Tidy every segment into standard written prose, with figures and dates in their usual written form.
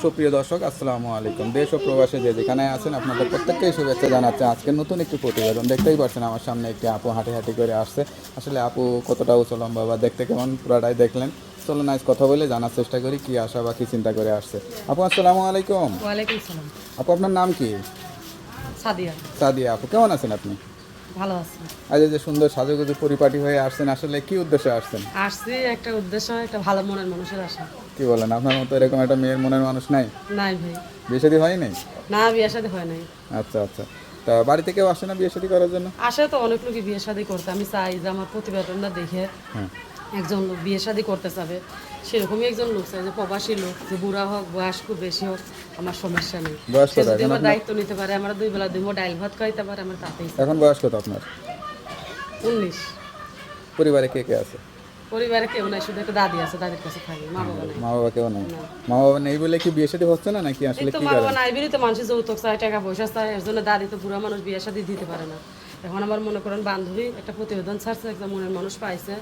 সুপ্রিয় দর্শক, আসসালামু আলাইকুম। দেশ ও প্রবাসে যে যেখানে আছেন আপনাদের প্রত্যেককেই শুভেচ্ছা জানাচ্ছে। আজকে নতুন একটি প্রতিবেদন দেখতেই পাচ্ছেন, আমার সামনে একটি আপু হাঁটি হাঁটি করে আসছে। আসলে আপু কতটা উঁচু লম্বা বা দেখতে কেমন পুরাটাই দেখলেন। চলুন আজ কথা বলে জানার চেষ্টা করি কি আশা বা কি চিন্তা করে আসছে। আপু আসসালামু আলাইকুম। ওয়ালাইকুম সালাম। আপু আপনার নাম কি? সাদিয়া। সাদিয়া আপু, কেমন আছেন আপনি? ভালো আছি। আজ এই যে সুন্দর সাজুগুজু পরিপাটি হয়ে আসছেন, আসলে কি উদ্দেশ্যে আসছেন? আসছি একটা উদ্দেশ্য, একটা ভালো মনের মানুষের আশা। কি বলেন, আপনার মতো এরকম একটা মেয়ের মনের মানুষ নাই? নাই ভাই, বিয়ে শাদী হয় নাই? না বিয়ে শাদী হয় নাই। আচ্ছা আচ্ছা, তা বাড়িতে কেউ আসে না বিয়ে শাদী করার জন্য? আসে তো অনেক লোকই বিয়ে শাদী করতে। আমি চাই যে আমার প্রতিবেদনটা দেখে হ্যাঁ। একজন লোক বিয়ে শাদী করতে চাবে, সেরকমই একজন লোক চাই যে প্রবাসী লোক, যে বুড়া হোক বয়স খুব বেশি হোক, আমার সমস্যা নেই। বয়স সে কত যদি এখন আমার আপনার? দায়িত্ব নিতে পারে, আমার 2 বেলা 2 ডাইল ভাত খাইতে পারে, আমার তাতেই চাই। এখন বয়স কত আপনার? 19। পরিবারে কে কে আছে? পরিবারে কেউ নাই, শুধু একটা দাদি আছে, দাদির কাছে থাকি। মা বাবা নাই। মা বাবা কেউ নেই? না। মা বাবা নেই বলে কি বিয়ে শাদী হচ্ছে না নাকি এই আসলে তো কি মা কারণ? বাবা নাই বেরই তো মানুষের যৌতুক চায়, টাকা পয়সা চায়, এর জন্য দাদি তো বুড়া মানুষ, বিয়ে শাদী দিতে পারে না। এখন আমার মনে করেন বান্ধবী একটা প্রতিবেদন ছাড়ছে, একটা মনের মানুষ পাইছে,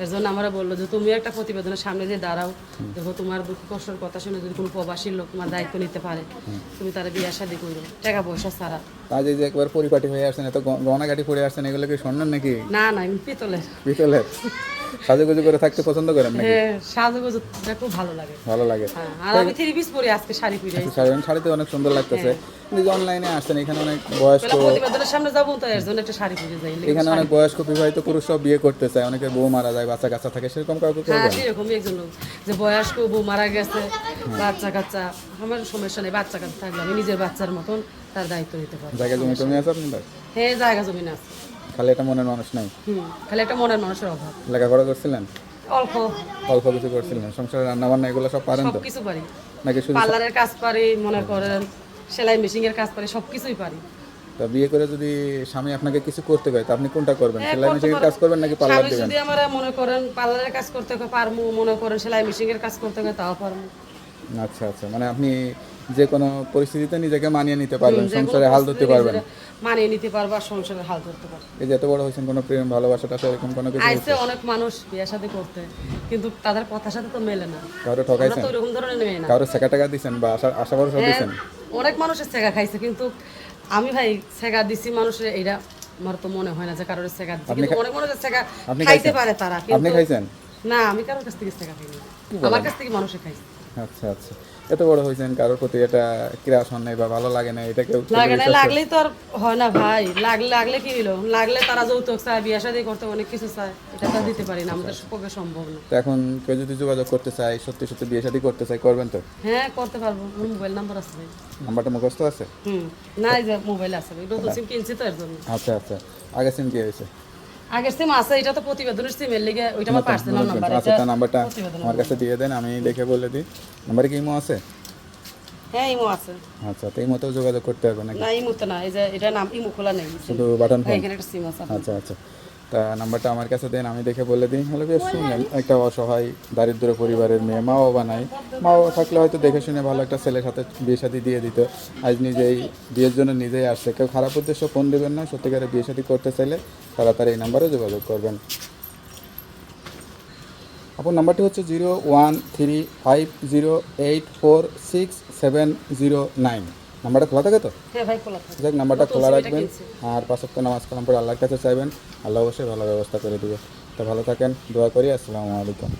এর জন্য আমরা বললো যে তুমি একটা প্রতিবেদনের সামনে দিয়ে দাঁড়াও, দেখো তোমার দুঃখ কষ্টের কথা শুনে যদি কোনো প্রবাসী লোক তোমার দায়িত্ব নিতে পারে, তুমি তারা বিয়ে শাদী করো টাকা পয়সা ছাড়া। আজ এই যে একবার পরিপাটি হয়ে আসছেন, এত গহনাগাটি পরে আসছেন, এগুলো কি স্বর্ণের নাকি না না, আমি পিতলের। পিতলের? সাজুগুজু করে থাকতে পছন্দ করেন নাকি? হ্যাঁ, সাজুগুজুটা খুব ভালো লাগে। ভালো লাগে? হ্যাঁ, আর আমি 3 পিস পরি, আজকে শাড়ি পরে আইছি। শাড়িতে অনেক সুন্দর লাগতেছে। কিন্তু যে অনলাইনে আসছেন, এখানে অনেক বয়স্ক, প্রতিবেদনের সামনে যাবো তো এর জন্য একটা শাড়ি পরে যাই। এখানে অনেক বয়স্ক বিবাহিত পুরুষরাও বিয়ে করতে চায়, অনেকের বউ মারা যায়, বাচ্চা কাচ্চা থাকে, সেরকম কাউকে হ্যাঁ করবেন? সেরকমই একজন লোক, যে বয়স্ক বউ মারা গেছে, বাচ্চা কাচ্চা, আমার সমস্যা নেই, বাচ্চা কাচ্চা থাকলে আমি নিজের বাচ্চার মতন তার দায়িত্ব নিতে পারি। জায়গা জমি টমি আছে আপনাদের? হ্যাঁ জায়গা জমি আছে। খালি এটা মনের মানুষ নাই? খালি একটা মনের মানুষের অভাব। লেখাপড়া করছিলেন? অল্প। অল্প কিছু করছিলেন? সংসারে রান্না বান্না এগুলো সব পারেন তো সবকিছু পারি, নাকি শুধু? পার্লারের কাজ পারি, মনে করেন সেলাই মেশিন এর কাজ পারি, সবকিছুই পারি। তা বিয়ে করে যদি স্বামী আপনাকে কিছু করতে কয় তা আপনি কোনটা করবেন? হ্যাঁ, সেলাই করতে মেশিনের পারবো। কাজ করবেন নাকি পার্লার স্বামী দিবেন? যদি আমার মনে করেন পার্লারের কাজ করতে পারবো, মনে করেন সেলাই মেশিন এর কাজ করতে তাও পারবো। আচ্ছা আচ্ছা, মানে আপনি যে কোনো পরিস্থিতিতে নিজেকে মানিয়ে নিতে পারবেন, যে কোনো সংসারে হাল ধরতে পরিস্থিতি পারবেন। নিজেরা মানিয়ে নিতে পারবো আর সংসারের হাল ধরতে পারবো। এই যে এত বড় হয়েছেন, কোনো প্রেম ভালোবাসাটা এরকম কোনো কিছু আইসে হয়েছে? অনেক মানুষ বিয়ে শাদী করতে, কিন্তু তাদের কথার সাথে তো মেলে না। কারো আমরা ঠকাইছেন? তো ওরকম ধরনের মেয়ে না। কারো ছেঁকা টাকা দিচ্ছেন বা আশা ভরসা হ্যাঁ, দিচ্ছেন? অনেক মানুষের সেগা খাইছে, কিন্তু আমি ভাই সেগা দিছি মানুষের, এইটা আমার তো মনে হয় না যে কারোর সেগা দিছি, কিন্তু অনেক মানুষের সেগা আপনি খাইতে খাইছেন? পারে তারা, আপনি কিন্তু খাইছেন? না আমি কারোর কাছ থেকে সেগা খাইনি, বলেন? আমার কাছ থেকে মানুষে খাইছে। আচ্ছা আচ্ছা, এত বড় হয়েছেন, কারোর প্রতি এটা ক্রাশ হন নাই বা ভালো লাগে না, এটা কেউ লাগে না, বিশ্বাস করে? লাগলেই তো আর হয় না ভাই, লাগলে কি হলো, লাগলে তারা যৌতুক চায়, বিয়ে শাদী করতে অনেক কিছু চায়, এটা তো আর দিতে পারি না, আমাদের পক্ষে সম্ভব না। তো এখন কেউ যদি যোগাযোগ করতে চায়, সত্যি সত্যি বিয়ে শাদী করতে চায়, করবেন তো? হ্যাঁ করতে পারবো, আমার মোবাইল নাম্বার আছে ভাই। নাম্বারটা মুখস্থ আছে? না এই যে মোবাইল আছে ভাই, নতুন সিম কিনছি তো এর জন্য। আচ্ছা আচ্ছা, আগে সিম কি হয়েছে? আগের সিম আছে, এটা তো প্রতিবেদনের সিমের লিগে, ওইটা আমার পার্সোনাল নাম্বার। আচ্ছা, তার নাম্বারটা প্রতিবেদনের আমার কাছে দিয়ে দেন, আমি দেখে বলে দিই। নাম্বারে কি ইমো আছে? হ্যাঁ ইমো আছে। আচ্ছা, তো ইমোতেও যোগাযোগ করতে হবে নাকি? না ইমো তো না, এই যে এটা নাম ইমো খোলা নেই, শুধু বাটন ফোন? এখানে একটা সিম আছে। আচ্ছা আচ্ছা, তা নাম্বারটা আমার কাছে দেন, আমি দেখে বলে দিই। হলে বেশ শুনলেন, একটা অসহায় দারিদ্র পরিবারের মেয়ে, মা বাবা নাই। মা বাবা থাকলে হয়তো দেখে শুনে ভালো একটা ছেলের সাথে বিয়ে শাদী দিয়ে দিত। আজ নিজেই বিয়ের জন্য নিজেই আসছে। কেউ খারাপ উদ্দেশ্য ফোন দেবেন না, সত্যিকারে বিয়ে শাদী করতে চাইলে তাড়াতাড়ি এই নাম্বারে যোগাযোগ করবেন। আপনার নাম্বারটি হচ্ছে 0135084679। নাম্বারটা খোলা থাকে তো? হ্যাঁ ভাই খোলা থাকে। যাক, নাম্বারটা নতুন খোলা সিম এটা রাখবেন। কিনছি। আর 5 ওয়াক্ত নামাজ কালাম পড়ে আল্লাহর কাছে চাইবেন, আল্লাহ অবশ্যই ভালো ব্যবস্থা করে দিবে। তো ভালো থাকেন, দোয়া করি। আসসালামু আলাইকুম।